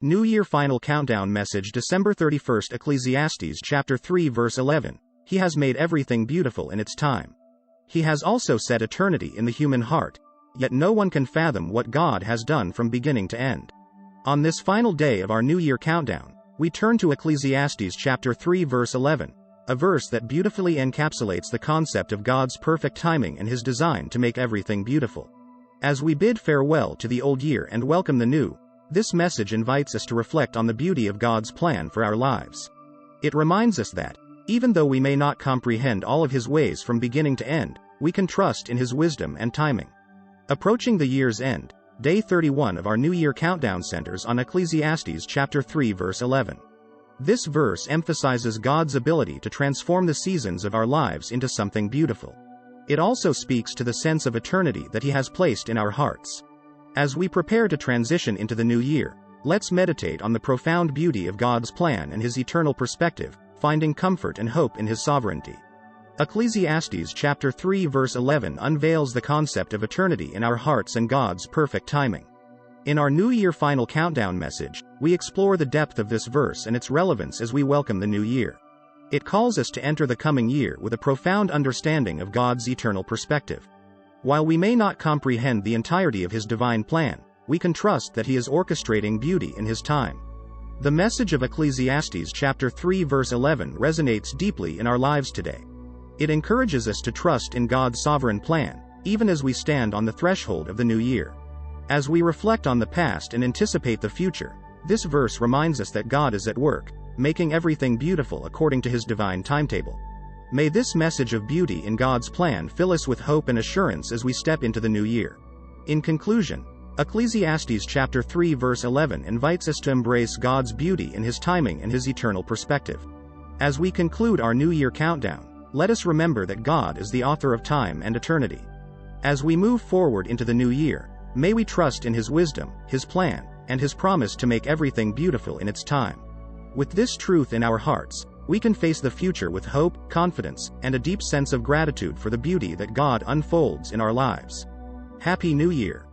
New Year Final Countdown Message December 31st Ecclesiastes chapter 3 verse 11. He has made everything beautiful in its time. He has also set eternity in the human heart, yet no one can fathom what God has done from beginning to end. On this final day of our New Year countdown, we turn to Ecclesiastes chapter 3 verse 11, a verse that beautifully encapsulates the concept of God's perfect timing and His design to make everything beautiful. As we bid farewell to the old year and welcome the new, this message invites us to reflect on the beauty of God's plan for our lives. It reminds us that, even though we may not comprehend all of His ways from beginning to end, we can trust in His wisdom and timing. Approaching the year's end, day 31 of our New Year countdown centers on Ecclesiastes chapter 3 verse 11. This verse emphasizes God's ability to transform the seasons of our lives into something beautiful. It also speaks to the sense of eternity that He has placed in our hearts. As we prepare to transition into the new year, let's meditate on the profound beauty of God's plan and His eternal perspective, finding comfort and hope in His sovereignty. Ecclesiastes chapter 3 verse 11 unveils the concept of eternity in our hearts and God's perfect timing. In our New Year Final Countdown message, we explore the depth of this verse and its relevance as we welcome the new year. It calls us to enter the coming year with a profound understanding of God's eternal perspective. While we may not comprehend the entirety of His divine plan, we can trust that He is orchestrating beauty in His time. The message of Ecclesiastes chapter 3 verse 11 resonates deeply in our lives today. It encourages us to trust in God's sovereign plan, even as we stand on the threshold of the new year. As we reflect on the past and anticipate the future, this verse reminds us that God is at work, making everything beautiful according to His divine timetable. May this message of beauty in God's plan fill us with hope and assurance as we step into the new year. In conclusion, Ecclesiastes chapter 3 verse 11 invites us to embrace God's beauty in His timing and His eternal perspective. As we conclude our New Year countdown, let us remember that God is the author of time and eternity. As we move forward into the new year, may we trust in His wisdom, His plan, and His promise to make everything beautiful in its time. With this truth in our hearts, we can face the future with hope, confidence, and a deep sense of gratitude for the beauty that God unfolds in our lives. Happy New Year!